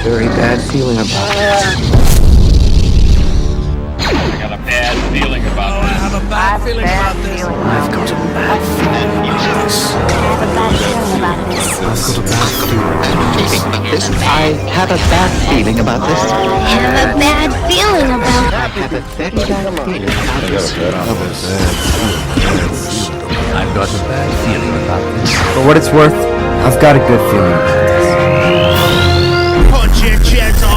very bad feeling about this. I got a bad feeling about this. I have a bad feeling about this. I've got a bad feeling about this. I have a bad feeling about this. I have a bad feeling about I have a very bad feeling about this. I've got a bad feeling about this. For what it's worth, I've got a good feeling about this. Punch it, gentle.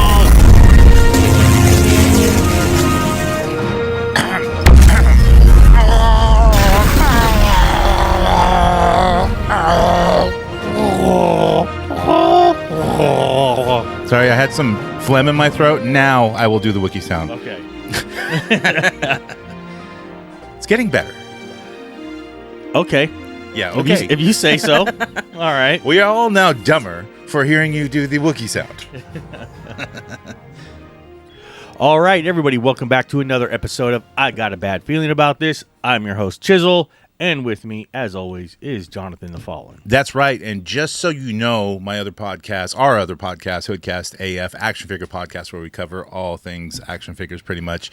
Sorry, I had some phlegm in my throat. Now I will do the wiki sound. Okay. It's getting better. Okay. Yeah, okay. If you say so. All right. We are all now dumber for hearing you do the Wookiee sound. All right, everybody. Welcome back to another episode of I Got a Bad Feeling About This. I'm your host, Chisel. And with me, as always, is Jonathan the Fallen. That's right. And just so you know, our other podcast, Hoodcast AF, action figure podcast, where we cover all things action figures pretty much.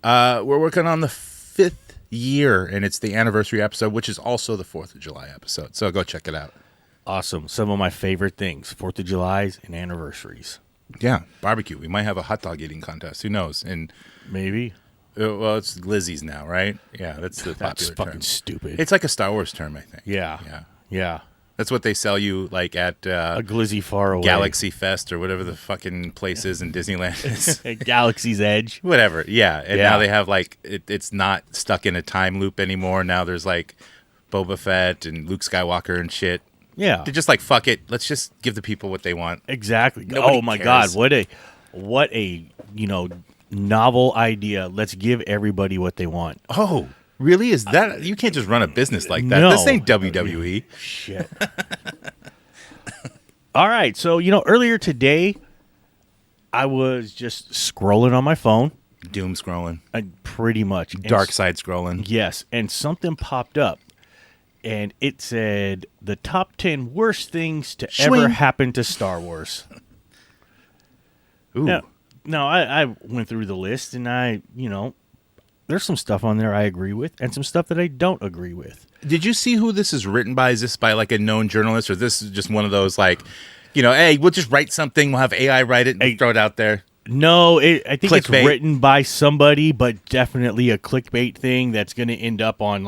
We're working on the 5th year, and it's the anniversary episode, which is also the 4th of July episode. So go check it out. Awesome. Some of my favorite things, 4th of July's and anniversaries. Yeah, barbecue. We might have a hot dog eating contest. Who knows? And Maybe. well, it's Lizzie's now, right? Yeah, that's the That's popular fucking term. stupid. It's like a Star Wars term, I think. Yeah. That's what they sell you, like at A glizzy far away. Galaxy Fest or whatever the fucking place is in Disneyland is. Galaxy's Edge. Whatever, yeah. And Yeah. now they have like it's not stuck in a time loop anymore. Now there's like Boba Fett and Luke Skywalker and shit. Yeah. They're just like, fuck it, let's just give the people what they want. Exactly. Nobody Oh my cares. God, what a novel idea. Let's give everybody what they want. Oh, really? Is that you can't just run a business like that? No. This ain't WWE. Shit. All right, so earlier today I was just scrolling on my phone. Doom scrolling, Pretty much. dark side scrolling. Yes, and something popped up. And it said the top 10 worst things to ever Swing. happen to Star Wars. Ooh, Now, I went through the list, and there's some stuff on there I agree with, and some stuff that I don't agree with. did you see who this is written by? Is this by like a known journalist, or this is just one of those like, hey, we'll just write something, we'll have AI write it and throw it out there? No, I think it's Clickbait. written by somebody, but definitely a clickbait thing that's going to end up on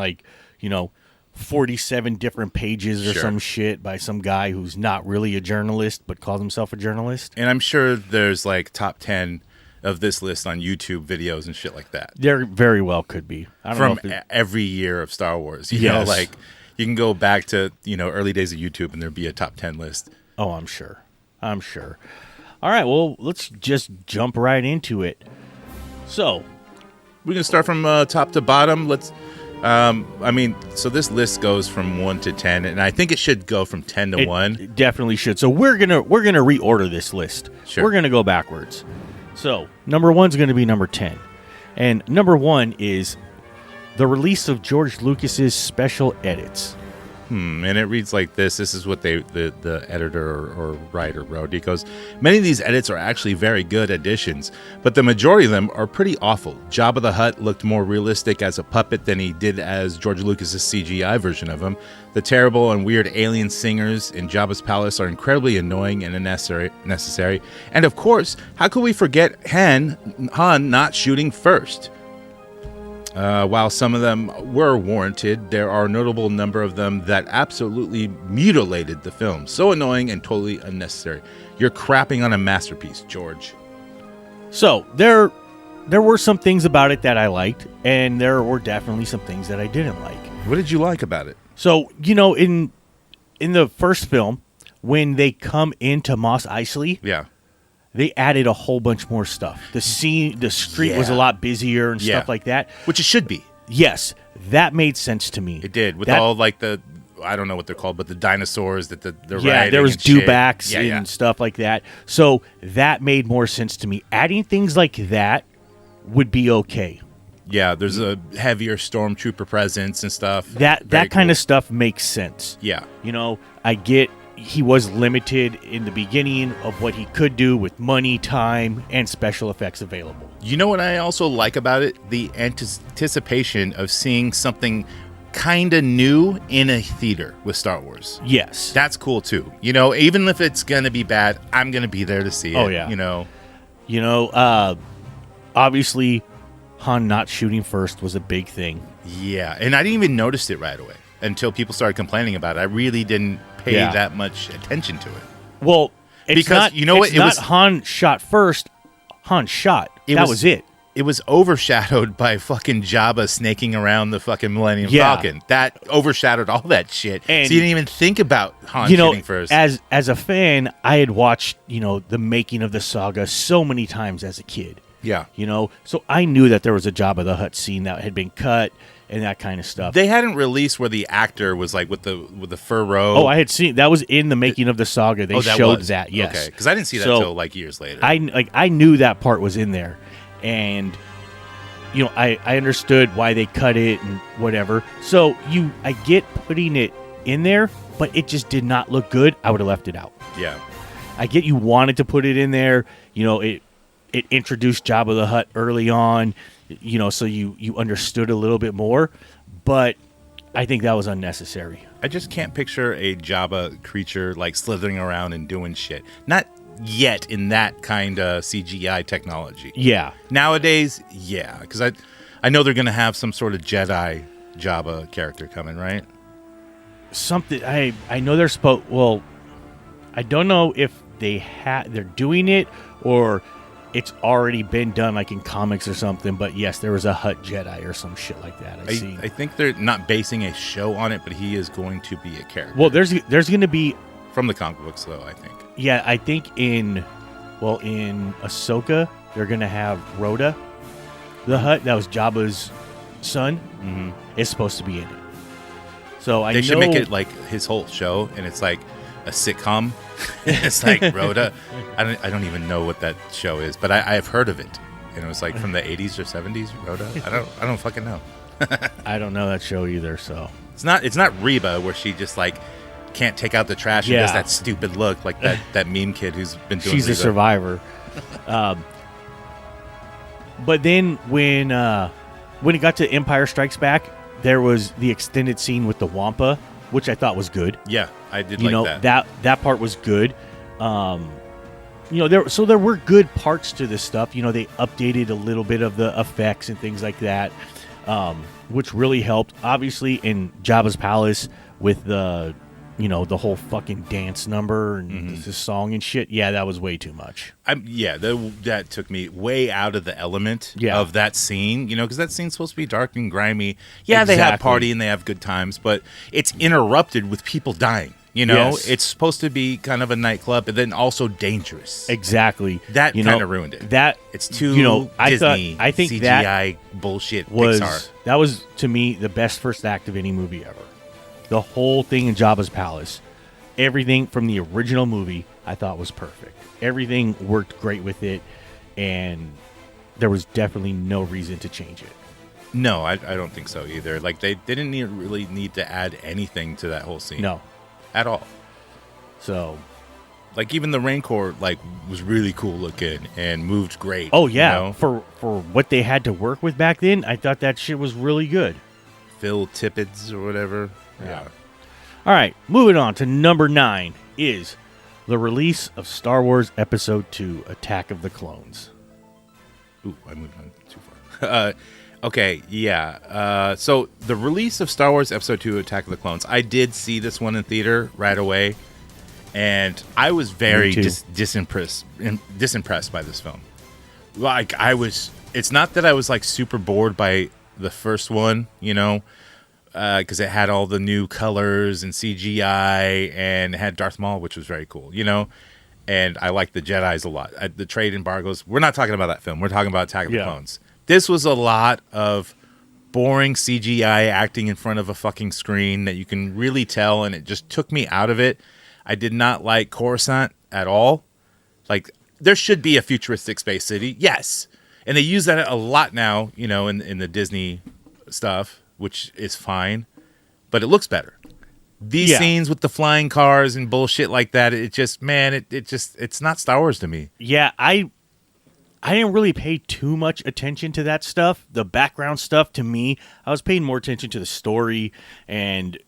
47 different pages or Sure. some shit by some guy who's not really a journalist but calls himself a journalist. And I'm sure there's like top 10 of this list on YouTube videos and shit like that. There very well could be. I don't know From if it, every year of Star Wars. You know, Yes. like you can go back to, early days of YouTube and there'd be a top 10 list. Oh, I'm sure. All right, well, let's just jump right into it. So, We can start from top to bottom. Let's, so this list goes from 1 to 10, and I think it should go from 10 to 1. it definitely should. So we're gonna reorder this list. Sure. We're gonna go backwards. So number 1's gonna be number 10, and number 1 is the release of George Lucas's special edits. And it reads like this. This is what the editor or writer wrote. He goes, many of these edits are actually very good additions, but the majority of them are pretty awful. Jabba the Hutt looked more realistic as a puppet than he did as George Lucas's CGI version of him. The terrible and weird alien singers in Jabba's palace are incredibly annoying and unnecessary. And of course, how could we forget Han not shooting first? While some of them were warranted, there are a notable number of them that absolutely mutilated the film. So annoying and totally unnecessary. You're crapping on a masterpiece, George. So there were some things about it that I liked, and there were definitely some things that I didn't like. What did you like about it? So in the first film, when they come into Mos Eisley, Yeah. they added a whole bunch more stuff. The street was a Yeah. lot busier and Yeah. stuff like that. Which it should be. Yes, that made sense to me. It did. With That- all like the, I don't know what they're called, but the dinosaurs that they're yeah, riding there was and shit. dewbacks Yeah, and yeah. stuff like that. So that made more sense to me. Adding things like that would be okay. Yeah, there's a heavier stormtrooper presence and stuff. That Very kind cool. of stuff makes sense. Yeah. I get, he was limited in the beginning of what he could do with money, time, and special effects available. You know what I also like about it? The anticipation of seeing something kind of new in a theater with Star Wars. Yes. That's cool too. You know, even if it's going to be bad, I'm going to be there to see it. Oh, yeah. You know, obviously, Han not shooting first was a big thing. yeah. And I didn't even notice it right away until people started complaining about it. I really didn't pay that much attention to it. Well, it's Because, not, you know what, it's it not was- Han shot first. Han shot. That was it. It was overshadowed by fucking Jabba snaking around the fucking Millennium Yeah. Falcon. That overshadowed all that shit. And- so you didn't even think about Han You know, shooting first. as a fan, I had watched, the making of the saga so many times as a kid. Yeah. So I knew that there was a Jabba the Hutt scene that had been cut and that kind of stuff. They hadn't released where the actor was like with the fur robe. Oh, I had seen that was in the making of the saga. They showed that. Yes, Okay, because I didn't see that So, until like years later. I knew that part was in there, and I understood why they cut it and whatever. So I get putting it in there, but it just did not look good. I would have left it out. yeah. I get you wanted to put it in there. It introduced Jabba the Hutt early on, so you understood a little bit more, but I think that was unnecessary. I just can't picture a Jabba creature like slithering around and doing shit. Not yet in that kind of CGI technology. Yeah. Nowadays, yeah, because I know they're gonna have some sort of Jedi Jabba character coming, right? Something I know they're well, I don't know if they're doing it or it's already been done like in comics or something, but yes, there was a Hutt Jedi or some shit like that. I think they're not basing a show on it, but he is going to be a character. Well, there's going to be from the comic books, though. I think. Yeah, I think in Ahsoka they're going to have Rhoda, the Hutt that was Jabba's son, is supposed to be in it. So They should make it like his whole show, and it's like a sitcom. It's like Rhoda. I don't even know what that show is, but I've heard of it. And it was like from the 80s or 70s, Rhoda. I don't fucking know. I don't know that show either, so. It's not Reba where she just like can't take out the trash and does that stupid look like that meme kid who's been doing She's Reba. a survivor. But then when it got to Empire Strikes Back, there was the extended scene with the Wampa, which I thought was good. Yeah, I did like that. That part was good. There were good parts to this stuff. They updated a little bit of the effects and things like that, which really helped. Obviously, in Jabba's palace with the whole fucking dance number and the song and shit. Yeah, that was way too much. That took me way out of the element of that scene. Because that scene's supposed to be dark and grimy. Yeah, They have party and they have good times, but it's interrupted with people dying. Yes. It's supposed to be kind of a nightclub, but then also dangerous. Exactly. That kind of ruined it. It's too Disney, I think CGI that bullshit. Pixar. That That was to me the best first act of any movie ever. The whole thing in Jabba's palace, everything from the original movie, I thought was perfect. Everything worked great with it, and there was definitely no reason to change it. No, I don't think so either. Like they didn't really need to add anything to that whole scene. No. At all. So, like even the Rancor was really cool looking and moved great. Oh yeah, for what they had to work with back then, I thought that shit was really good. Phil Tippett's or whatever. Yeah. All right, moving on to number 9 is the release of Star Wars Episode 2: Attack of the Clones. Ooh, I moved on too far. Okay, yeah. So the release of Star Wars Episode 2: Attack of the Clones, I did see this one in theater right away, and I was very disimpressed by this film. Like it's not that I was like super bored by the first one, because it had all the new colors and CGI, and it had Darth Maul, which was very cool, and I liked the Jedis a lot. The trade embargoes, we're not talking about that film. We're talking about Attack of the Clones. This was a lot of boring CGI acting in front of a fucking screen that you can really tell, and it just took me out of it. I did not like Coruscant at all. Like, there should be a futuristic space city, yes. And they use that a lot now, in the Disney stuff, which is fine, but it looks better. these scenes with the flying cars and bullshit like that, it just, man, it's not Star Wars to me. Yeah, I didn't really pay too much attention to that stuff. The background stuff, to me, I was paying more attention to the story. And,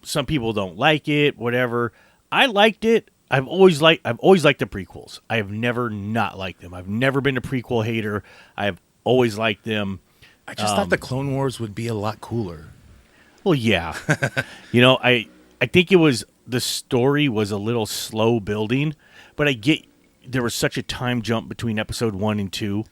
some people don't like it, whatever. I liked it. I've always liked the prequels. I have never not liked them. I've never been a prequel hater. I've always liked them. I just thought the Clone Wars would be a lot cooler. Well, yeah. I think the story was a little slow building, but I get there was such a time jump between episode 1 and 2.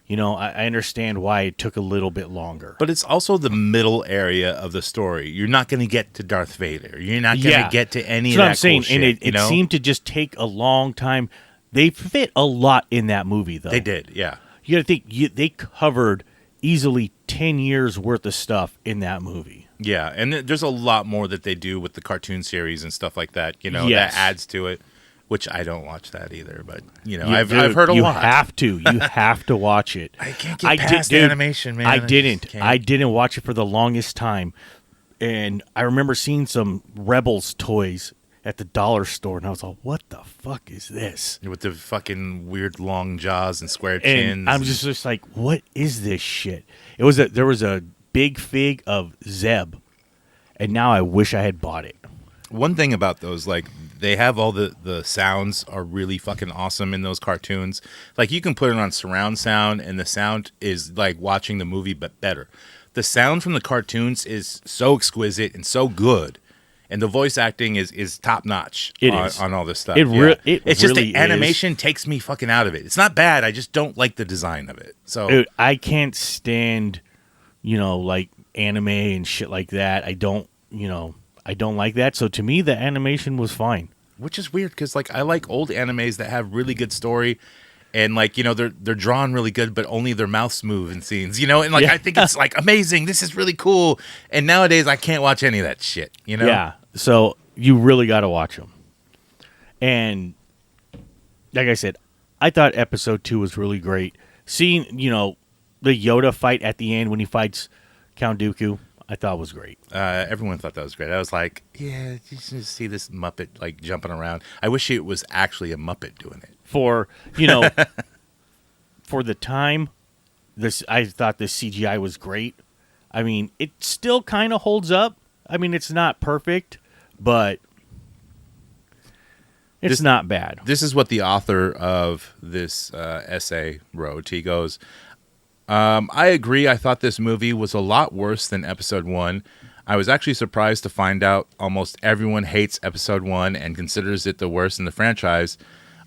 I understand why it took a little bit longer. But it's also the middle area of the story. You're not going to get to Darth Vader. You're not going to get to any of that I'm saying. Cool shit, and it seemed to just take a long time. They fit a lot in that movie, though. They did, yeah. You got to think, they covered easily 10 years worth of stuff in that movie. Yeah, and there's a lot more that they do with the cartoon series and stuff like that, that adds to it, which I don't watch that either, but, I've heard a lot. You have to. You have to watch it. I can't get past the animation, man. I didn't watch it for the longest time, and I remember seeing some Rebels toys at the dollar store, and I was like, what the fuck is this? With the fucking weird long jaws and square And chins. I'm just like, what is this shit? There was a big fig of Zeb, and now I wish I had bought it. One thing about those, like, they have all the sounds are really fucking awesome in those cartoons. Like, you can put it on surround sound, and the sound is like watching the movie, but better. The sound from the cartoons is so exquisite and so good, and the voice acting is top notch on all this stuff. It's just really the animation takes me fucking out of it. It's not bad. I just don't like the design of it. So dude, I can't stand, like anime and shit like that. I don't like that. So to me, the animation was fine. Which is weird because, like, I like old animes that have really good story, and like they're drawn really good, but only their mouths move in scenes. And like I think it's like amazing. This is really cool. And nowadays, I can't watch any of that shit. Yeah. So you really got to watch them. And like I said, I thought episode 2 was really great. Seeing the Yoda fight at the end when he fights Count Dooku, I thought was great. Everyone thought that was great. I was like, yeah, you should see this Muppet like jumping around. I wish it was actually a Muppet doing it. For for the time, I thought the CGI was great. I mean, it still kind of holds up. I mean, it's not perfect, but it's not bad. This is what the author of this essay wrote. He goes, I agree. I thought this movie was a lot worse than episode 1. I was actually surprised to find out almost everyone hates episode 1 and considers it the worst in the franchise.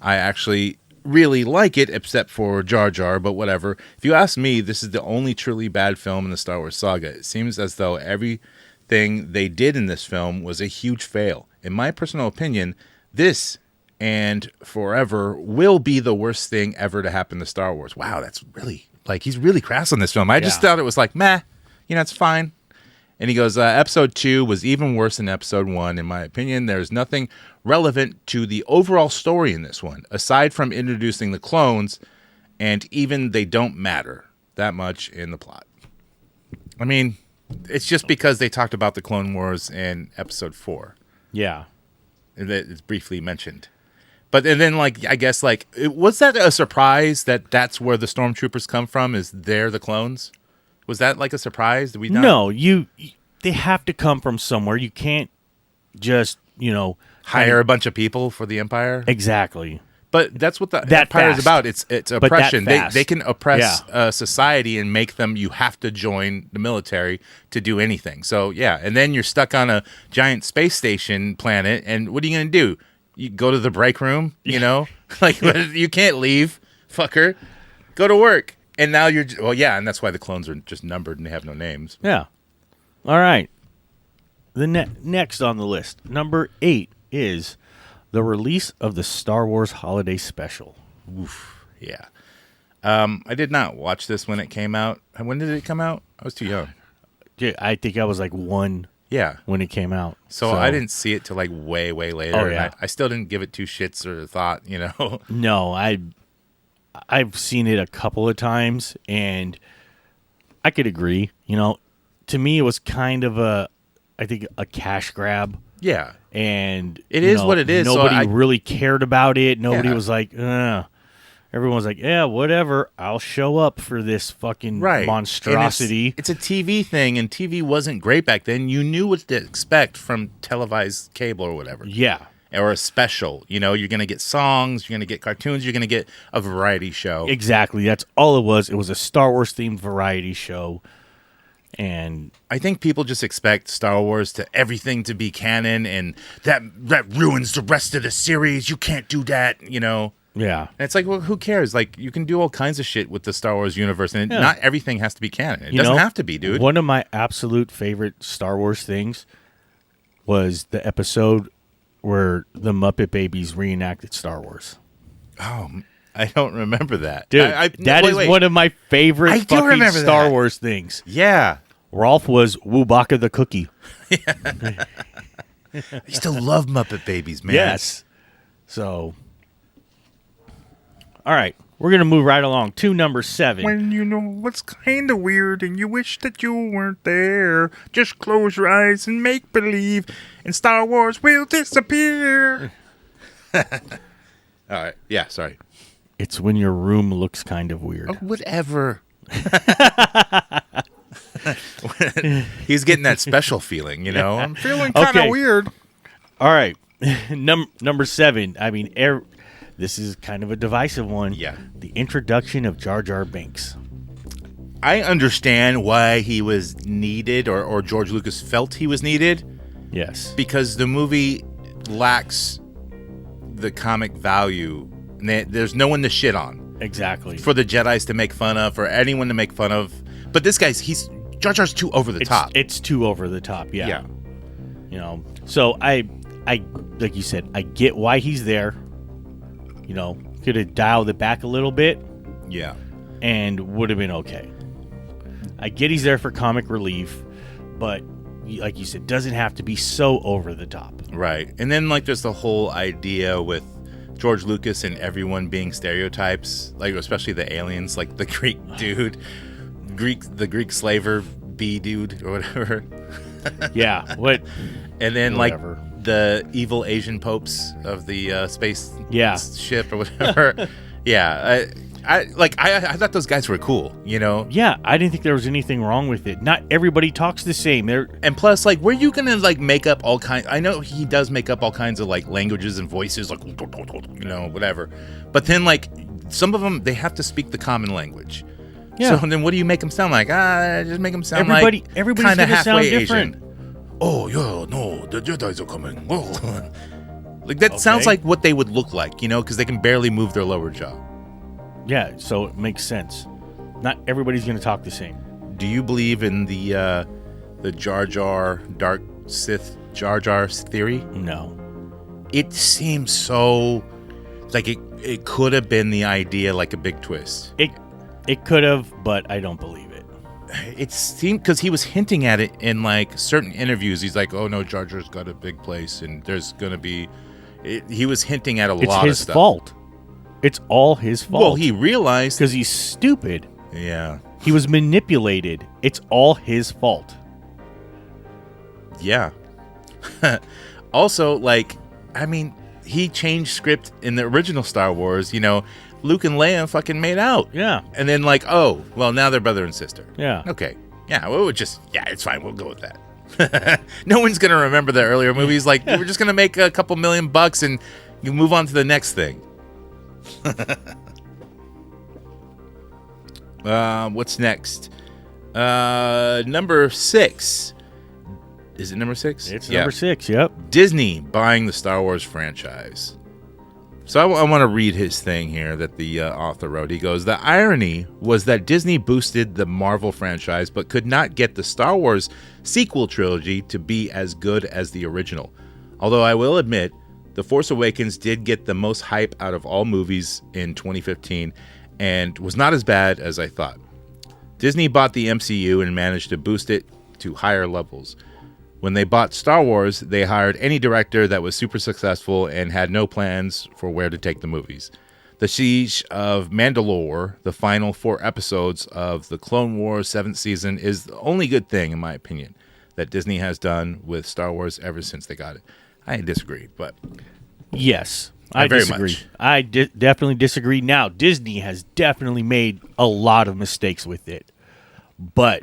I actually really like it, except for Jar Jar, but whatever. If you ask me, this is the only truly bad film in the Star Wars saga. It seems as though everything they did in this film was a huge fail. In my personal opinion, this and forever will be the worst thing ever to happen to Star Wars. Wow, that's really... Like, he's really crass on this film. I just thought it was like, meh, it's fine. And he goes, episode 2 was even worse than episode 1. In my opinion, there's nothing relevant to the overall story in this one, aside from introducing the clones, and even they don't matter that much in the plot. I mean, it's just because they talked about the Clone Wars in episode 4. Yeah. It's briefly mentioned. But and then, like, I guess, like, was that a surprise that that's where the stormtroopers come from? Is they're the clones? Was that like a surprise? Did we not? No, they have to come from somewhere. You can't just hire a bunch of people for the Empire. Exactly. But that's what the Empire is about. It's oppression. They can oppress society and make them. You have to join the military to do anything. So yeah, and then you're stuck on a giant space station planet, and what are you going to do? You go to the break room, like you can't leave, fucker. Go to work. And now and that's why the clones are just numbered and they have no names. Yeah. All right. The next on the list, number 8, is the release of the Star Wars Holiday Special. Oof. Yeah. I did not watch this when it came out. When did it come out? I was too young. I think I was like 1. Yeah, when it came out. So I didn't see it till like way later. Oh, yeah. And I still didn't give it 2 shits or thought, No, I've seen it a couple of times, and I could agree. To me, it was kind of a cash grab. Yeah. And It is what it is, so Nobody really cared about it. Nobody Yeah. was like, everyone was like, yeah, whatever. I'll show up for this fucking Right. monstrosity. And it's a TV thing, and TV wasn't great back then. You knew what to expect from televised cable or whatever. Yeah. Or a special. You know, you're going to get songs, you're going to get cartoons, you're going to get a variety show. Exactly. That's all it was. It was a Star Wars themed variety show. And I think people just expect Star Wars to everything to be canon, and that ruins the rest of the series. You can't do that, you know. yeah. And it's like, well, who cares? Like, you can do all kinds of shit with the Star Wars universe, and not everything has to be canon. It doesn't have to be, dude. One of my absolute favorite Star Wars things was the episode where the Muppet Babies reenacted Star Wars. Oh, I don't remember that. Dude, that is one of my favorite I do fucking remember Star that. Wars things. Yeah. Rolf was Wubaka the cookie. I still love Muppet Babies, man. Yes. So, all right. We're going to move right along to number 7. When you know what's kind of weird and you wish that you weren't there, just close your eyes and make believe, and Star Wars will disappear. All right. Yeah, sorry. It's when your room looks kind of weird. Oh, whatever. He's getting that special feeling, you know? I'm feeling kind of Okay. weird. All right. Number 7. I mean, this is kind of a divisive one. Yeah. The introduction of Jar Jar Binks. I understand why he was needed, or George Lucas felt he was needed, Yes. because the movie lacks the comic value. There's no one to shit on Exactly. for the Jedis to make fun of, or anyone to make fun of. But this guy's, Jar Jar's too over the top. It's too over the top. Yeah. Yeah. You know, so I like you said, I get why he's there. You know, could have dialed it back a little bit Yeah. and would have been okay. I get he's there for comic relief, but like you said, doesn't have to be so over the top. Right. And then, like, there's the whole idea with George Lucas and everyone being stereotypes, like, especially the aliens, like the Greek dude, the Greek slaver bee dude or whatever. Yeah. What? And then, Whatever. like, the evil Asian popes of the space Yeah. ship or whatever. Yeah. I thought those guys were cool, you know? Yeah, I didn't think there was anything wrong with it. Not everybody talks the same. And plus, like, were you gonna, like, make up all kinds? I know he does make up all kinds of, like, languages and voices, like, you know, whatever. But then, like, some of them, they have to speak the common language. Yeah. So then, what do you make them sound like? Just make them sound everybody's kind gonna of sound halfway different. Asian. Oh yeah, no, the Jedi's are coming. Oh. Like, that sounds like what they would look like, you know, because they can barely move their lower jaw. Yeah, so it makes sense. Not everybody's going to talk the same. Do you believe in the Jar Jar Dark Sith Jar Jar theory? No. It seems so like it could have been the idea, like a big twist. It could have, but I don't believe it. It seemed, because he was hinting at it in, like, certain interviews. He's like, "Oh no, Jar Jar's got a big place, and there's gonna be." He was hinting at a lot of stuff. It's his fault. It's all his fault. Well, he realized because he's stupid. Yeah. He was manipulated. It's all his fault. Yeah. Also, like, I mean, he changed script in the original Star Wars. You know, Luke and Leia fucking made out. Yeah. And then, like, oh, well, now they're brother and sister. Yeah. Okay. Yeah, well, it's fine. We'll go with that. No one's going to remember the earlier movies. Like, we're just going to make a couple $1,000,000 and you move on to the next thing. What's next? Number 6. Is it number 6? It's number 6, yep. Disney buying the Star Wars franchise. So I want to read his thing here that the author wrote. He goes, "The irony was that Disney boosted the Marvel franchise but could not get the Star Wars sequel trilogy to be as good as the original. Although I will admit, The Force Awakens did get the most hype out of all movies in 2015 and was not as bad as I thought. Disney bought the MCU and managed to boost it to higher levels. When they bought Star Wars, they hired any director that was super successful and had no plans for where to take the movies. The Siege of Mandalore, the final 4 episodes of the Clone Wars 7th season, is the only good thing, in my opinion. that Disney has done with Star Wars ever since they got it. I disagree, but Yes, I very disagree. much. I definitely disagree. Now, Disney has definitely made a lot of mistakes with it. But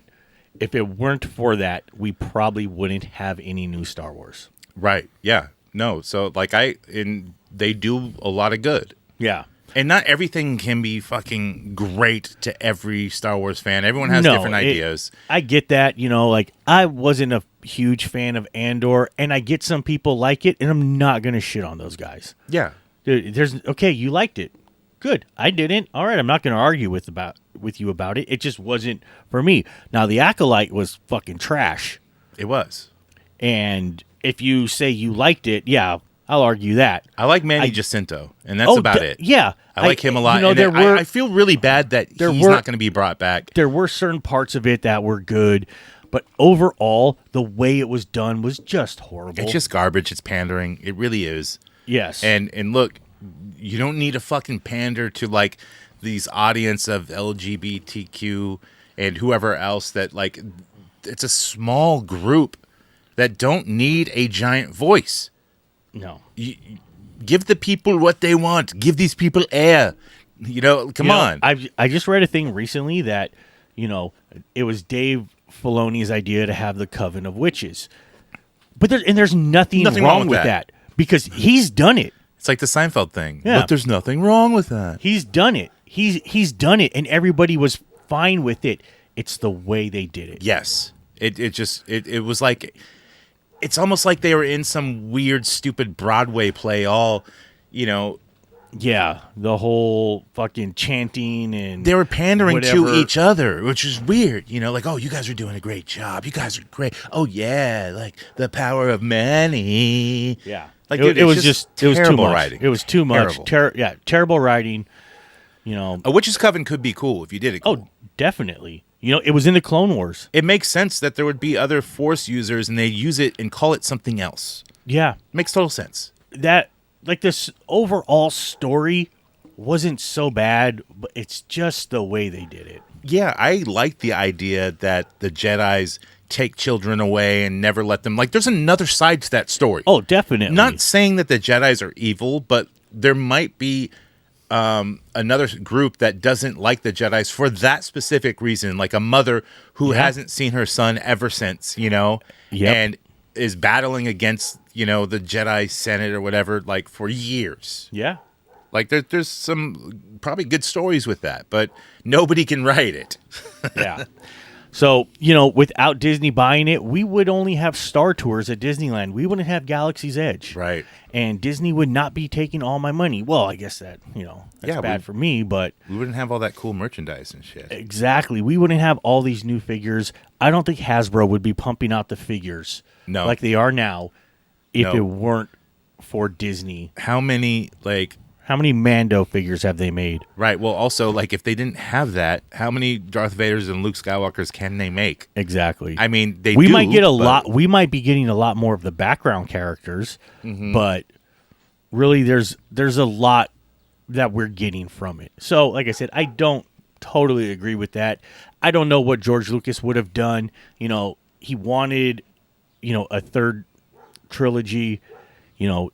if it weren't for that, we probably wouldn't have any new Star Wars. right, yeah, no. So like they do a lot of good. Yeah. And not everything can be fucking great to every Star Wars fan. Everyone has different ideas. I get that. Like, I wasn't a huge fan of Andor, and I get some people like it, and I'm not going to shit on those guys. Yeah. Dude, okay, you liked it. Good. I didn't. All right, I'm not going to argue with you about it. It just wasn't for me. Now, The Acolyte was fucking trash. It was. And if you say you liked it, yeah, I'll argue that. I like Manny Jacinto, and that's about it. Yeah. I like him a lot. You know, and I feel really bad that he's not going to be brought back. There were certain parts of it that were good, but overall, the way it was done was just horrible. It's just garbage. It's pandering. It really is. Yes. And look, you don't need to fucking pander to like these audience of LGBTQ and whoever else that like it's a small group that don't need a giant voice. No. Give the people what they want. Give these people air. Come on. I just read a thing recently that, it was Dave Filoni's idea to have the Coven of Witches. But there's nothing wrong with that because he's done it. It's like the Seinfeld thing. Yeah. But there's nothing wrong with that. He's done it. He's done it, and everybody was fine with it. It's the way they did it. Yes. It was like... It's almost like they were in some weird, stupid Broadway play Yeah, the whole fucking chanting and... They were pandering whatever. to each other, which is weird. Like, oh, you guys are doing a great job. You guys are great. Oh, yeah, like the power of money. Yeah. Like, it was too terrible much. writing. It was too much. Terrible. Terrible writing. A Witch's Coven could be cool if you did it cool. Oh, definitely. It was in the Clone Wars. It makes sense that there would be other Force users and they use it and call it something else. Yeah. Makes total sense. This overall story wasn't so bad, but it's just the way they did it. Yeah, I like the idea that the Jedis take children away and never let them... Like, there's another side to that story. Oh, definitely. Not saying that the Jedis are evil, but there might be... another group that doesn't like the Jedis for that specific reason, like a mother who hasn't seen her son ever since, and is battling against, the Jedi Senate or whatever, like for years. Yeah. Like there's some probably good stories with that, but nobody can write it. Yeah. So, without Disney buying it, we would only have Star Tours at Disneyland. We wouldn't have Galaxy's Edge. Right. And Disney would not be taking all my money. Well, I guess that's bad for me, but... We wouldn't have all that cool merchandise and shit. Exactly. We wouldn't have all these new figures. I don't think Hasbro would be pumping out the figures like they are now if it weren't for Disney. How many Mando figures have they made? Right. Well, also, like, if they didn't have that, how many Darth Vaders and Luke Skywalkers can they make? Exactly. I mean, we might get a lot. We might be getting a lot more of the background characters, but really, there's a lot that we're getting from it. So, like I said, I don't totally agree with that. I don't know what George Lucas would have done. He wanted, a third trilogy.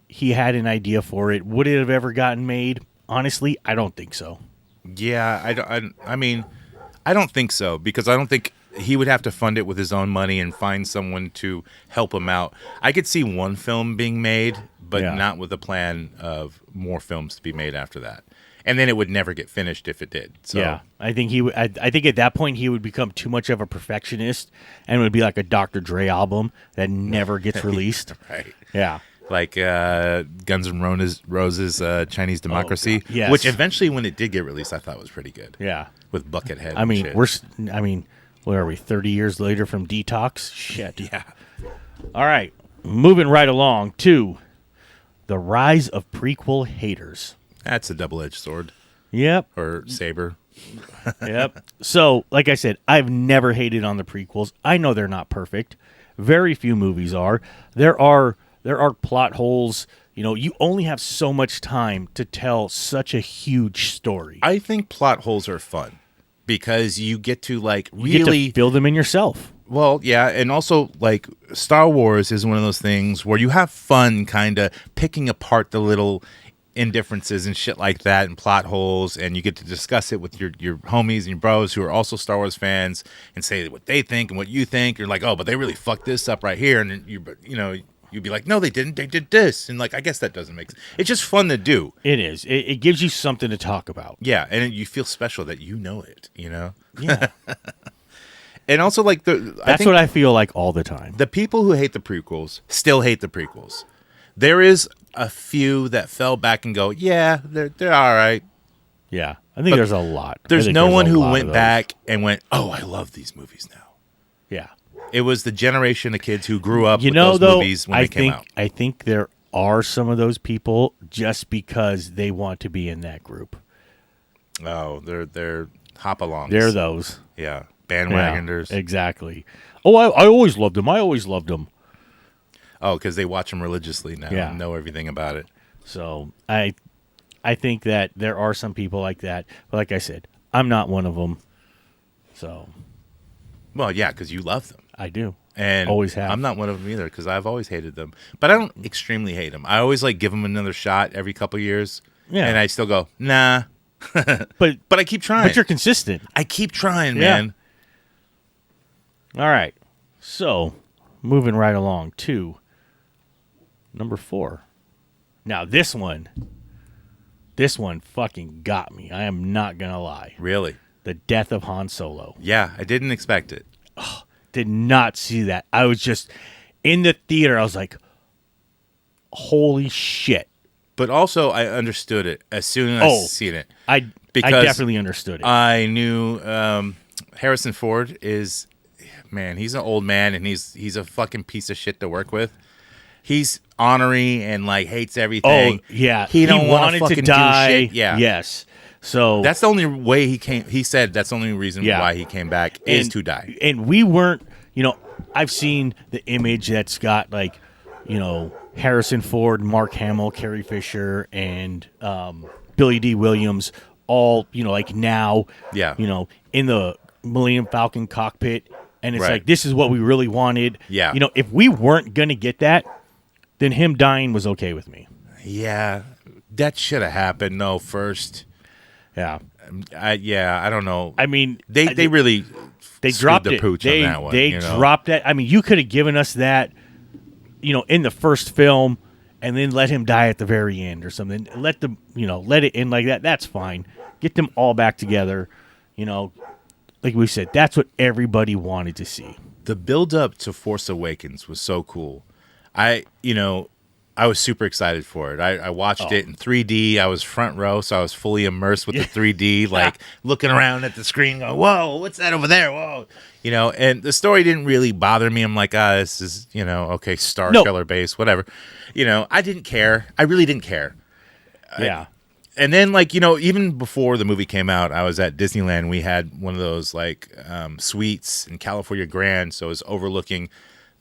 He had an idea for it. Would it have ever gotten made? Honestly, I don't think so. Yeah, I mean, I don't think so, because I don't think he would have to fund it with his own money and find someone to help him out. I could see one film being made, but not with a plan of more films to be made after that. And then it would never get finished if it did. So. Yeah, I think I think at that point he would become too much of a perfectionist, and it would be like a Dr. Dre album that never gets released. Right. Yeah. Like Guns N' Roses' Chinese Democracy, yes. Which eventually, when it did get released, I thought was pretty good. Yeah. With Buckethead. I mean, and shit. What are we, 30 years later from Detox? Shit. Yeah. All right. Moving right along to the rise of prequel haters. That's a double-edged sword. Yep. Or saber. Yep. So, like I said, I've never hated on the prequels. I know they're not perfect. Very few movies are. There are plot holes. You only have so much time to tell such a huge story. I think plot holes are fun because you get to You get to fill them in yourself. Well, yeah, and also like Star Wars is one of those things where you have fun kind of picking apart the little indifferences and shit like that and plot holes, and you get to discuss it with your homies and your bros who are also Star Wars fans and say what they think and what you think. You're like, oh, but they really fucked this up right here, and then you'd be like, no, they didn't. They did this, and like I guess that doesn't make sense. It's just fun to do. It is. It gives you something to talk about. Yeah, and you feel special that you know it. Yeah. And also, like That's what I feel like all the time. The people who hate the prequels still hate the prequels. There is a few that fell back and go, yeah, they're all right. Yeah, I think there's a lot. There's no one who went back and went, oh, I love these movies now. Yeah. It was the generation of kids who grew up with those movies when they came out. I think there are some of those people just because they want to be in that group. Oh, they're hop-alongs. They're those. Yeah. Bandwagoners. Yeah, exactly. Oh, I always loved them. Oh, because they watch them religiously now and know everything about it. So I think that there are some people like that. But like I said, I'm not one of them. So. Well, yeah, because you love them. I do. And always have. I'm not one of them either because I've always hated them. But I don't extremely hate them. I always like give them another shot every couple years. Yeah. And I still go, nah. but I keep trying. But you're consistent. I keep trying, man. All right. So, moving right along to number 4. Now, this one fucking got me. I am not going to lie. Really? The death of Han Solo. Yeah, I didn't expect it. Oh, did not see that. I was just in the theater. I was like, holy shit. But also, I understood it as soon as I seen it. I definitely understood it. I knew Harrison Ford is... Man, he's an old man, and he's a fucking piece of shit to work with. He's ornery and like hates everything. Oh yeah, he don't wanted to die. Do shit. Yeah, yes. So that's the only way he came. He said that's the only reason why he came back is to die. And we weren't. I've seen the image that's got like, Harrison Ford, Mark Hamill, Carrie Fisher, and Billy D. Williams all like now. Yeah. In the Millennium Falcon cockpit. And it's like, this is what we really wanted. Yeah. If we weren't going to get that, then him dying was okay with me. Yeah. That should have happened, first. Yeah. I don't know. I mean, they really dropped the pooch on that one. They dropped that. I mean, you could have given us that, in the first film and then let him die at the very end or something. Let it end like that. That's fine. Get them all back together, Like we said, that's what everybody wanted to see. The build up to Force Awakens was so cool. I was super excited for it. I watched it in 3D. I was front row, so I was fully immersed with the 3D, like looking around at the screen going, whoa, what's that over there? Whoa. And the story didn't really bother me. I'm like, this is, okay, Star Killer base, whatever. I didn't care. I really didn't care. Yeah. And then, even before the movie came out, I was at Disneyland. We had one of those, suites in California Grand, so it's overlooking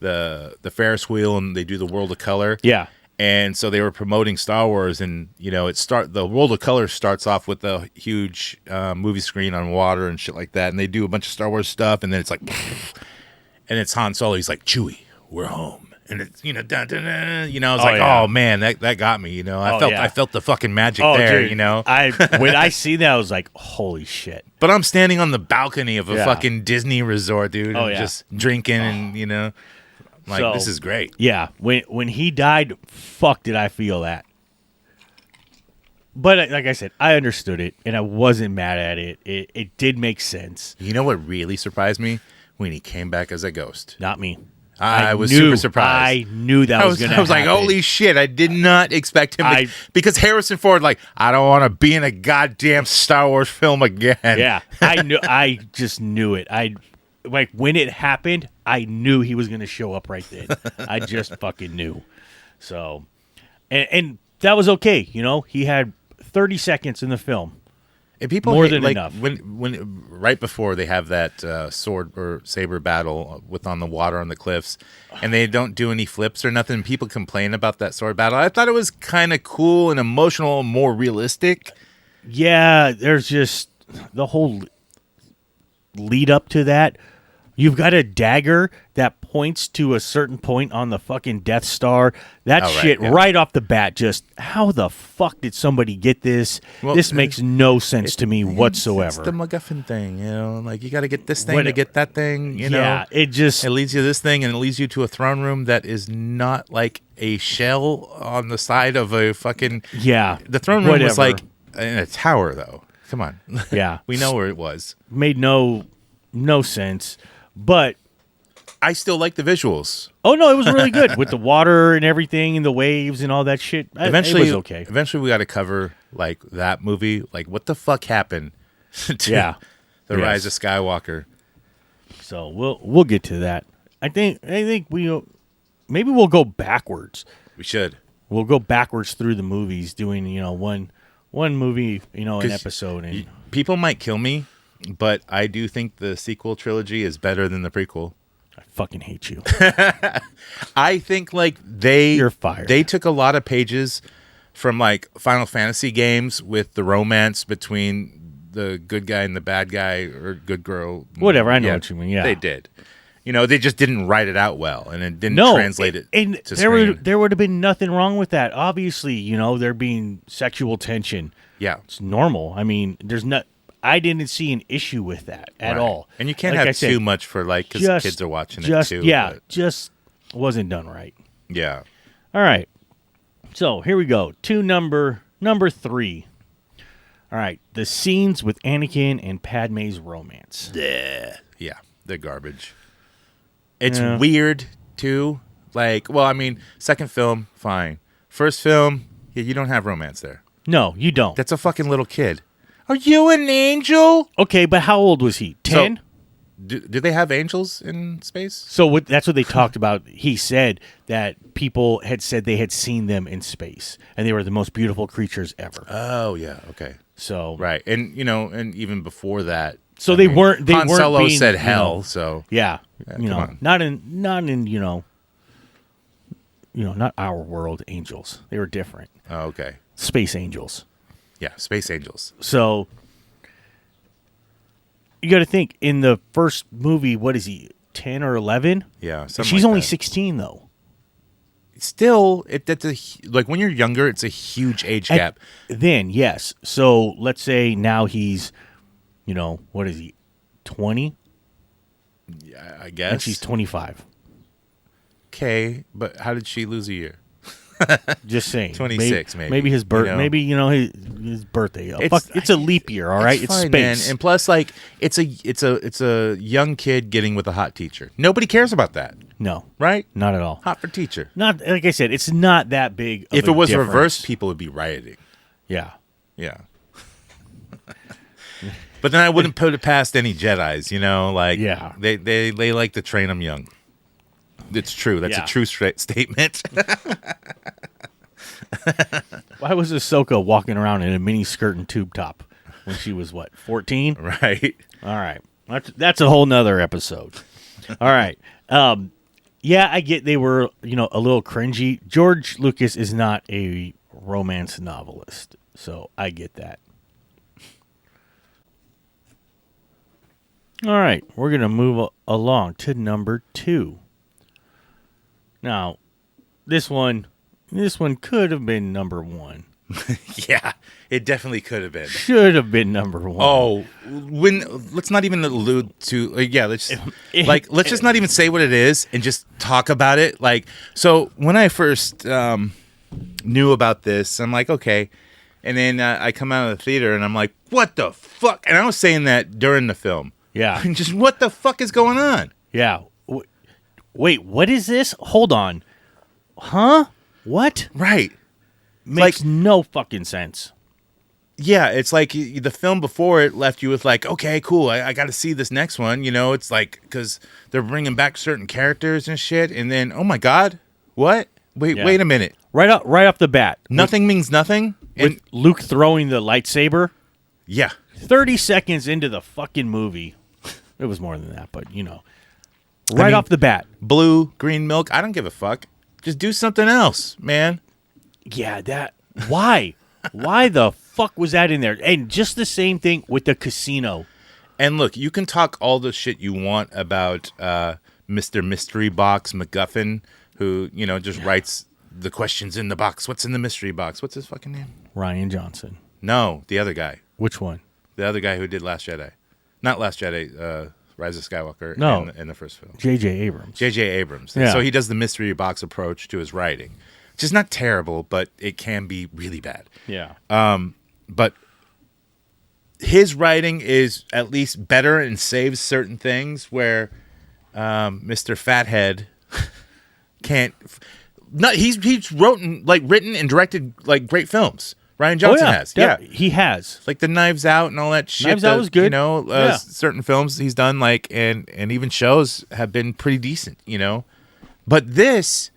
the Ferris wheel, and they do the World of Color. Yeah. And so they were promoting Star Wars, and, the World of Color starts off with a huge movie screen on water and shit like that, and they do a bunch of Star Wars stuff, and then it's like, and it's Han Solo. He's like, Chewie, we're home. And it's I was oh man, that got me. I felt the fucking magic there. Dude, when I see that, I was like, holy shit. But I'm standing on the balcony of a fucking Disney resort, dude, and just drinking, and this is great. Yeah, when he died, fuck, did I feel that. But like I said, I understood it, and I wasn't mad at it. It did make sense. You know what really surprised me? When he came back as a ghost. Not me. I was super surprised. I knew that was going to happen. I was like, holy shit, I did not expect him to, because Harrison Ford, I don't want to be in a goddamn Star Wars film again. Yeah, I just knew it. When it happened, I knew he was going to show up right then. I just fucking knew. So, and that was okay. He had 30 seconds in the film. And people more than enough. When right before they have that sword or saber battle on the water on the cliffs, and they don't do any flips or nothing. People complain about that sword battle. I thought it was kind of cool and emotional, more realistic. Yeah, there's just the whole lead up to that. You've got a dagger that points to a certain point on the fucking Death Star. That Oh, right, shit yeah. right off the bat, just how the fuck did somebody get this? Well, this makes no sense to me whatsoever. It's the MacGuffin thing, you know. Like you got to get this thing When to it- get that thing, you know. Yeah, it just It leads you to this thing, and it leads you to a throne room that is not like a shell on the side of a fucking. yeah. The throne room was whatever. like in a tower, though. Come on. Yeah. We know where it was. made no sense, but. I still like the visuals. Oh no, it was really good with the water and everything and the waves and all that shit. Eventually, it was okay. Eventually, we got to cover like that movie. Like, what the fuck happened to Yeah. the Yes. Rise of Skywalker? So we'll get to that. I think maybe we'll go backwards. We should. We'll go backwards through the movies, doing one movie, an 'Cause episode. And People might kill me, but I do think the sequel trilogy is better than the prequel. I fucking hate you. I think like you're fired. They took a lot of pages from like Final Fantasy games with the romance between the good guy and the bad guy or good girl. Whatever, I know what you mean. Yeah, they did. They just didn't write it out well, and it didn't translate it And to there screen. would have been nothing wrong with that. Obviously, there being sexual tension. Yeah, It's normal. I mean, I didn't see an issue with that at right. all. And you can't Like I have said, too much for like because kids are watching it too. Yeah, but- just wasn't done right. yeah. All right. So here we go. To number 3. All right. The scenes with Anakin and Padme's romance. Yeah, they're garbage. It's Yeah. weird too. Like, well, I mean, second film, fine. First film, you don't have romance there. No, you don't. That's a fucking little kid. Are you an angel? Okay, but how old was he? 10? Do they have angels in space? So that's what they talked about. He said that people had said they had seen them in space, and they were the most beautiful creatures ever. Oh yeah, okay, So right. And and even before that, So I they mean, weren't. They Han weren't Solo being, said hell. So yeah, come on. not in not our world angels. They were different. oh, okay, Space angels. yeah, space angels. So you got to think in the first movie, what is he, 10 or 11? Yeah, something She's like only that. 16 though. Still, like when you're younger, it's a huge age gap. Then yes. So let's say now he's, what is he, 20, Yeah, I guess. and she's 25. okay, but how did she lose a year? Just saying. 26 maybe, Maybe his birth. you know? Maybe his birthday. It's- It's a leap year. All right. It's fine, space. man. And plus, like, it's a young kid getting with a hot teacher. Nobody cares about that, No, right? not at all. Hot for teacher. Not like I said. It's not that big. Of If a it was difference. reversed, people would be rioting. Yeah. Yeah. But then I wouldn't put it past any Jedis, like Yeah. they like to train them young. It's true. That's Yeah. a true statement. Why was Ahsoka walking around in a mini skirt and tube top when she was 14? Right. All right, that's a whole nother episode. All right, yeah, I get they were a little cringy. George Lucas is not a romance novelist, so I get that. All right, we're gonna move along to number 2. Now, this one could have been number 1. Yeah, it definitely could have been. Should have been number 1. Oh, let's not even allude to let's just not even say what it is and just talk about it. Like, so when I first knew about this, I'm like, okay, and then I come out of the theater and I'm like, what the fuck? And I was saying that during the film. Yeah. Just what the fuck is going on? Yeah. Wait, what is this? Hold on. Huh? What? Right. Makes no fucking sense. Yeah, it's like the film before it left you with like, okay, cool, I got to see this next one. It's like because they're bringing back certain characters and shit, and then oh my god, what? Wait a minute. Right off the bat. Nothing means nothing. With Luke throwing the lightsaber. Yeah, 30 seconds into the fucking movie. It was more than that, but right off the bat. blue, green milk. I don't give a fuck. Just do something else, man. Yeah, that. Why? Why the fuck was that in there? And just the same thing with the casino. And look, you can talk all the shit you want about Mr. Mystery Box MacGuffin, who, just writes the questions in the box. What's in the mystery box? What's his fucking name? Ryan Johnson. No, the other guy. Which one? The other guy who did Last Jedi. Not Last Jedi, Rise of Skywalker No. in the first film. J.J. Abrams. J.J. Abrams. Yeah. So he does the mystery box approach to his writing, which is not terrible, but it can be really bad. Yeah. But his writing is at least better and saves certain things where Mr. Fathead can't. He's written and directed like great films. Ryan Johnson has. Yeah, he has. Like the Knives Out and all that shit. Knives Out was good. Certain films he's done and even shows have been pretty decent. But this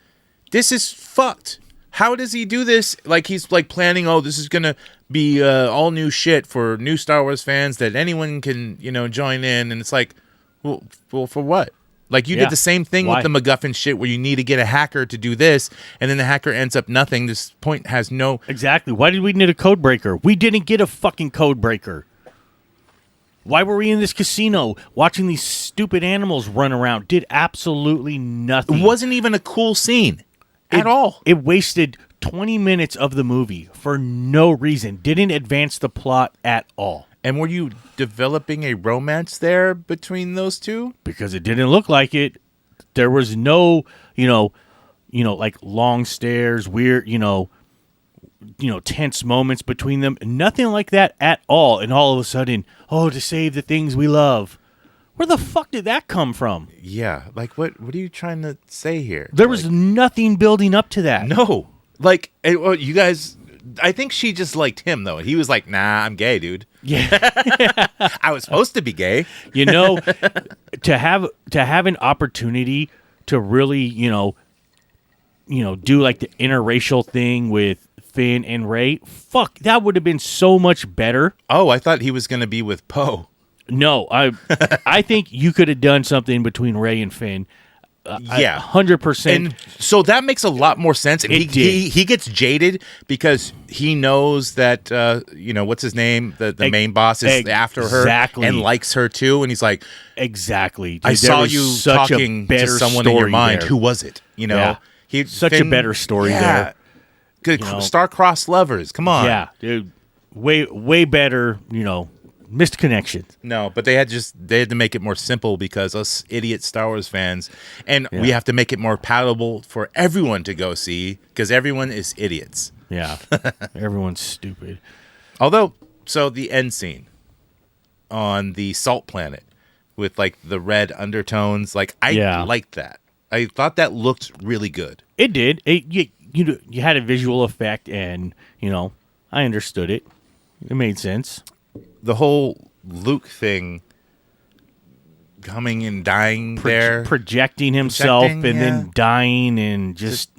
is fucked. How does he do this? Like he's like planning. Oh, this is gonna be all new shit for new Star Wars fans that anyone can join in. And it's like, well, for what? Like you did the same thing with the MacGuffin shit where you need to get a hacker to do this, and then the hacker ends up nothing. This point has no... Exactly. Why did we need a code breaker? We didn't get a fucking code breaker. Why were we in this casino watching these stupid animals run around? Did absolutely nothing. It wasn't even a cool scene at all. It wasted 20 minutes of the movie for no reason. Didn't advance the plot at all. And were you developing a romance there between those two? Because it didn't look like it. There was no, like long stares, weird, tense moments between them. Nothing like that at all. And all of a sudden, to save the things we love. Where the fuck did that come from? Yeah. Like, what are you trying to say here? There was nothing building up to that. No. Like, you guys... I think she just liked him, though. He was like, nah, I'm gay, dude. Yeah. I was supposed to be gay. To have an opportunity to really, do like the interracial thing with Finn and Rey, fuck, that would have been so much better. Oh, I thought he was going to be with Poe. No, I think you could have done something between Rey and Finn. 100%. And so that makes a lot more sense. And he gets jaded because he knows that what's his name, the main boss is after her and likes her too. And he's like, exactly. Dude, I saw you talking to someone in your mind. Who was it? A better story there. Good star-crossed lovers. Come on. Yeah, dude. Way better. Missed connections. No, but they had to make it more simple because us idiot Star Wars fans, and we have to make it more palatable for everyone to go see because everyone is idiots. Yeah, everyone's stupid. Although, so the end scene on the salt planet with like the red undertones, like I liked that. I thought that looked really good. It did. You had a visual effect, and I understood it. It made sense. The whole Luke thing coming and dying there. Projecting himself and then dying and just...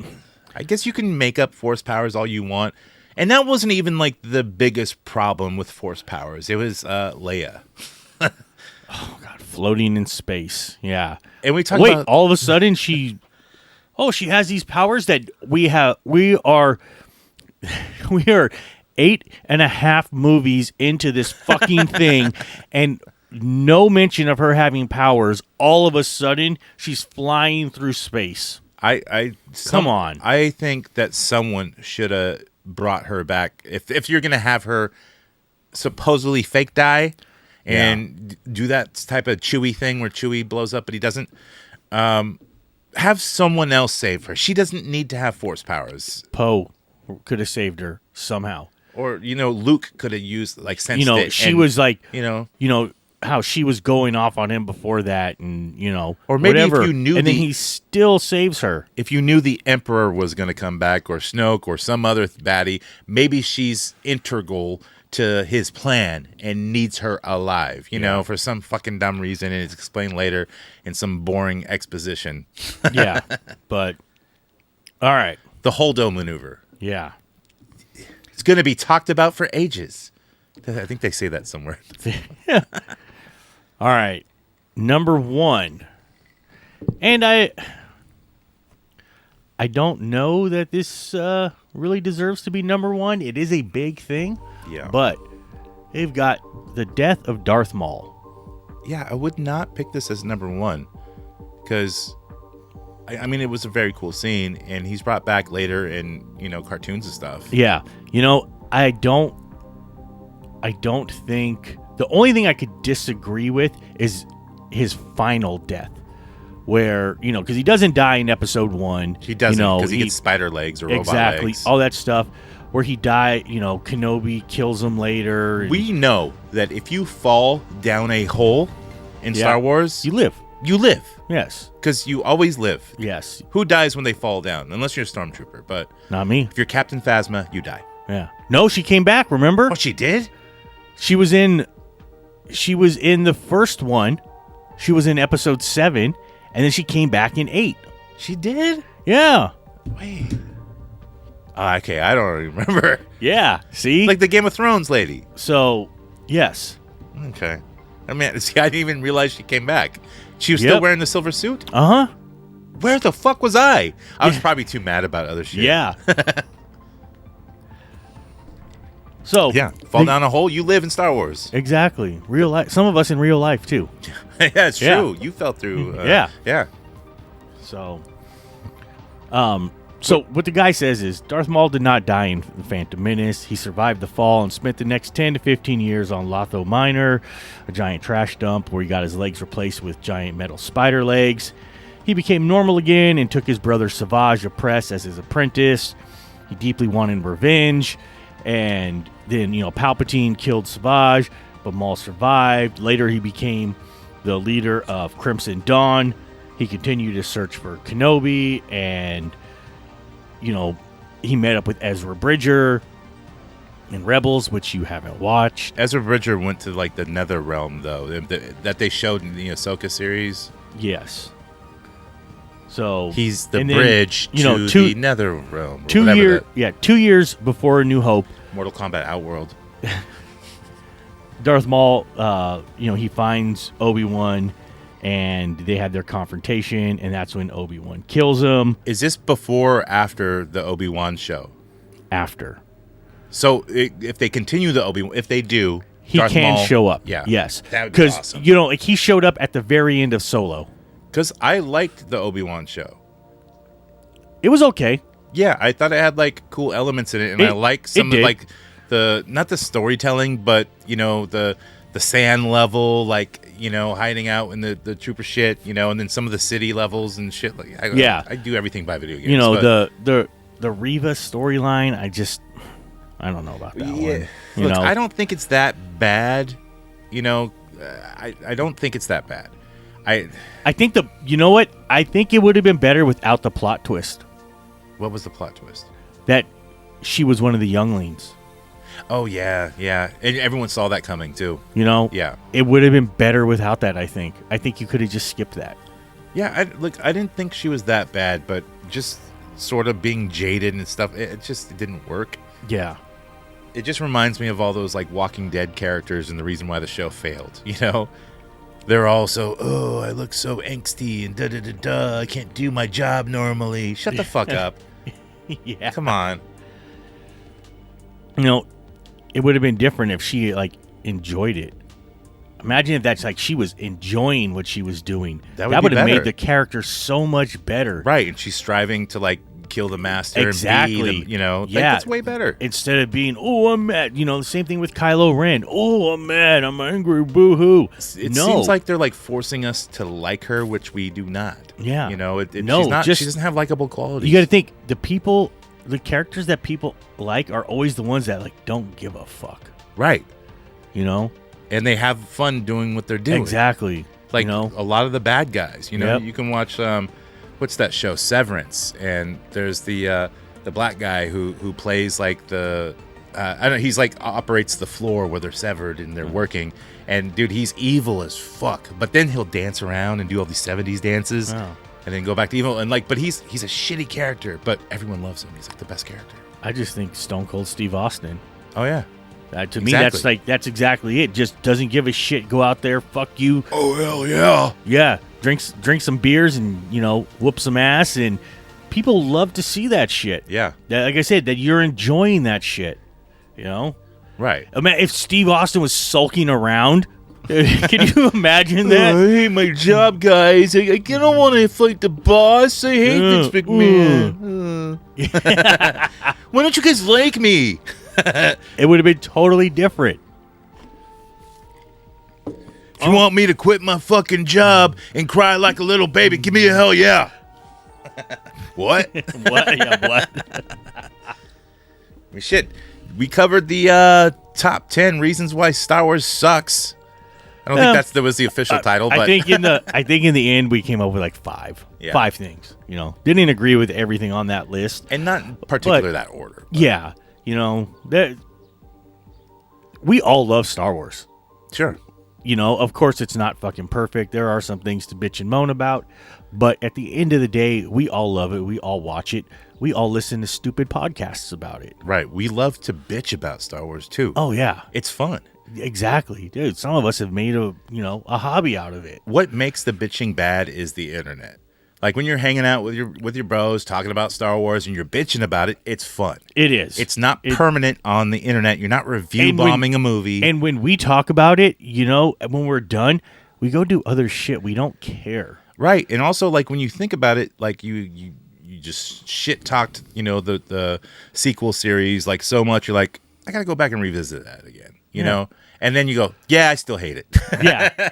I guess you can make up force powers all you want. And that wasn't even like the biggest problem with force powers. It was Leia. Oh, God. Floating in space. Yeah. And we talked about... all of a sudden she has these powers that we are 8.5 movies into this fucking thing, and no mention of her having powers. All of a sudden, she's flying through space. Come on. I think that someone should have brought her back. If you're going to have her supposedly fake die and do that type of Chewie thing where Chewie blows up but he doesn't, have someone else save her. She doesn't need to have force powers. Poe could have saved her somehow. Or, Luke could have used, sensed it. She was like, how she was going off on him before that and, or maybe whatever. If you knew and then he still saves her. If you knew the Emperor was going to come back or Snoke or some other baddie, maybe she's integral to his plan and needs her alive, for some fucking dumb reason. And it's explained later in some boring exposition. Yeah. But, all right. The Holdo maneuver. Yeah. It's going to be talked about for ages. I think they say that somewhere. Yeah. All right. Number 1. And I don't know that this really deserves to be number 1. It is a big thing. Yeah. But they've got the death of Darth Maul. yeah, I would not pick this as number one because, I mean, it was a very cool scene, and he's brought back later in cartoons and stuff. Yeah, I don't think the only thing I could disagree with is his final death, where because he doesn't die in episode 1. He doesn't because he gets spider legs or robot legs. All that stuff. Where he died, Kenobi kills him later. We know that if you fall down a hole in Star Wars, you live. You live. Yes. Because you always live. Yes. Who dies when they fall down? Unless you're a stormtrooper, but not me. If you're Captain Phasma, you die. Yeah. No, she came back, remember? Oh, she did? She was in the first one. She was in episode 7, and then she came back in 8. She did? Yeah. Wait. Okay, I don't remember. Yeah, see? Like the Game of Thrones lady. So, yes. Okay. I mean, see, I didn't even realize she came back. She was still wearing the silver suit? Uh-huh. Where the fuck was I? I was probably too mad about other shit. Yeah. So, yeah, fall down a hole, you live in Star Wars. Exactly. Real life. Some of us in real life, too. Yeah, it's true. You fell through. Yeah. So, So what the guy says is Darth Maul did not die in The Phantom Menace. He survived the fall and spent the next 10 to 15 years on Lotho Minor, a giant trash dump where he got his legs replaced with giant metal spider legs. He became normal again and took his brother Savage Opress as his apprentice. He deeply wanted revenge, and then Palpatine killed Savage, but Maul survived. Later he became the leader of Crimson Dawn. He continued to search for Kenobi, and he met up with Ezra Bridger in Rebels, which you haven't watched. Ezra Bridger went to like the Nether Realm, though, that they showed in the Ahsoka series. Yes. So he's the bridge to the Nether Realm. 2 years before A New Hope, Mortal Kombat Outworld. Darth Maul, he finds Obi-Wan, and they had their confrontation, and that's when Obi-Wan kills him. Is this before or after the Obi-Wan show? After. So if they continue the Obi-Wan, if they do, he Darth can Maul, show up. Yeah. Yes. That would be awesome. Like he showed up at the very end of Solo. Because I liked the Obi-Wan show. It was okay. Yeah, I thought it had like cool elements in it, and I like some of like not the storytelling, but the sand level, like hiding out in the trooper shit, and then some of the city levels and shit. Like I do everything by video games. The Reva storyline, I don't know about that one. Look, I don't think it's that bad. I don't think it's that bad. I think I think it would have been better without the plot twist. What was the plot twist? That she was one of the younglings. Oh, yeah. And everyone saw that coming, too. Yeah. It would have been better without that, I think. I think you could have just skipped that. Yeah, I didn't think she was that bad, but just sort of being jaded and stuff, it didn't work. Yeah. It just reminds me of all those, like, Walking Dead characters and the reason why the show failed, They're all so, I look so angsty and da-da-da-da, I can't do my job normally. Shut the fuck up. Yeah. Come on. It would have been different if she enjoyed it. Imagine if that's she was enjoying what she was doing. That would have made the character so much better. Right, and she's striving to kill the master. Exactly. And be that's way better. Instead of being, I'm mad. The same thing with Kylo Ren. I'm mad. I'm angry. Boo hoo. It seems like they're forcing us to like her, which we do not. Yeah. She doesn't have likable qualities. You got to think the characters that people like are always the ones that don't give a fuck. Right. And they have fun doing what they're doing. Exactly. A lot of the bad guys. Yep. You can watch what's that show, Severance, and there's the black guy who plays the I don't know, he's operates the floor where they're severed and they're working, and dude, he's evil as fuck. But then he'll dance around and do all these 70s dances. Oh. And then go back to evil, and but he's a shitty character, but everyone loves him. He's the best character. I just think Stone Cold Steve Austin. Oh yeah, to me that's exactly it. Just doesn't give a shit. Go out there, fuck you. Oh hell yeah. Yeah, drink some beers and whoop some ass, and people love to see that shit. Yeah, like I said, that you're enjoying that shit. Right. I mean, if Steve Austin was sulking around, Can you imagine that? I hate my job, guys. I don't want to fight the boss. I hate Vince McMahon. Why don't you guys like me? It would have been totally different. If you want me to quit my fucking job and cry like a little baby, give me a hell yeah. What? What? Yeah, what? I mean, shit. We covered the top 10 reasons why Star Wars sucks. I don't think that was the official title, but I think in the end we came up with like five things. You know, didn't agree with everything on that list, and not in particular that order. But. Yeah, you know that we all love Star Wars. Sure. You know, of course, it's not fucking perfect. There are some things to bitch and moan about. But at the end of the day, we all love it. We all watch it. We all listen to stupid podcasts about it. Right. We love to bitch about Star Wars, too. Oh, yeah. It's fun. Exactly. Dude, some of us have made a hobby out of it. What makes the bitching bad is the internet. Like when you're hanging out with your bros talking about Star Wars and you're bitching about it, it's fun. It is. It's not permanent on the internet. You're not review bombing a movie. And when we talk about it, you know, when we're done, we go do other shit. We don't care. Right. And also, like, when you think about it, like, you just shit talked, you know, the sequel series, like, so much. You're like, I got to go back and revisit that again, you know? And then you go, yeah, I still hate it. Yeah.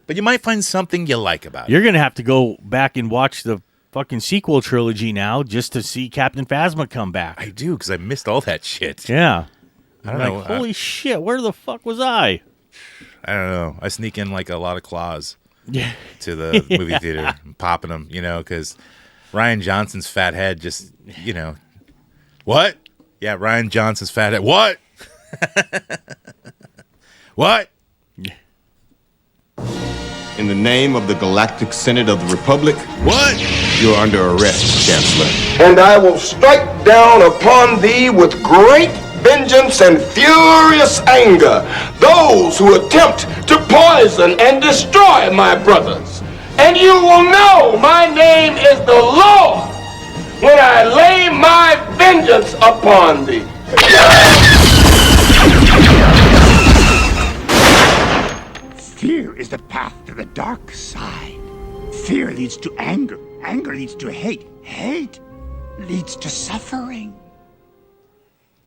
But you might find something you like about it. You're going to have to go back and watch the fucking sequel trilogy now just to see Captain Phasma come back. I do, because I missed all that shit. Yeah. I don't know. Holy shit, where the fuck was I? I don't know. I sneak in, like, a lot of claws to the movie theater and popping them, you know, because Ryan Johnson's fat head just, you know. What? Yeah, Ryan Johnson's fat head. What? What? In the name of the Galactic Senate of the Republic, what? You're under arrest, Chancellor. And I will strike down upon thee with great vengeance and furious anger those who attempt to poison and destroy my brothers. And you will know my name is the Lord when I lay my vengeance upon thee. Fear is the path to the dark side. Fear leads to anger. Anger leads to hate. Hate leads to suffering.